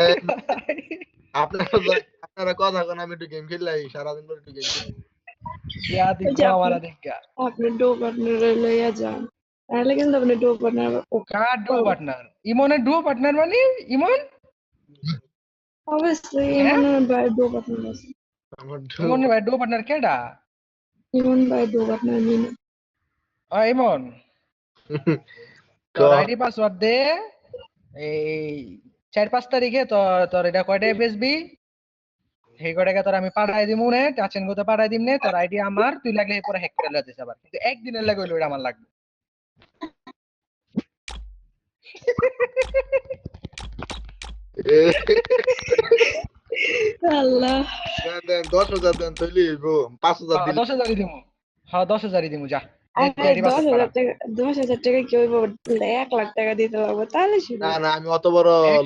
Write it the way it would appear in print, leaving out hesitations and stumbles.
এই, আপনারা কথা কোন, আমি একটু গেম খেললাই, সারাদিন ধরে একটু গেম খেলি। ইয়া ওই যে দেখো আমার দেখা আপনি ডো পার্টনার লইয়া যান, তাহলে কিন্তু আপনি ডো পার্টনার কার ডু পার্টনার? ইমনের ডু পার্টনার মানে ইমন? অবশ্যই হ্যাঁ ইমনের ভাই ডো পার্টনার আছে। আমার ইমনের ভাই ডু পার্টনার কেডা? ইমন ভাই ডো পার্টনার মিনু। ইমন তোর আইডি পাসওয়ার্ড দে। এই 4-5 তারিখে তোর এটা কয়টায় বেচবি? সেই কয়টাকে তোর আমি পাঠাই দিমু নে, টাচেন গোতে পাঠাই দিম নে, তোর আইডি আমার, তুই লাগলে পরে হ্যাক করে লইতেছ আবার। কিন্তু একদিনের লাগে হইলো এটা আমার লাগবে। আল্লাহ, দেন 10,000 দেন, তৈলি 5,000 দিলে। 10,000ই দিমু। হ্যাঁ 10,000ই দিমু যা। তুই আরে আইডি পাসওয়ার্ড পাঠা। 10,000 টাকা, 10,000 টাকা কি হইব? 1 লাখ টাকা দিতে লাগবে তাহলে শুরু। না না, আমি অত বড়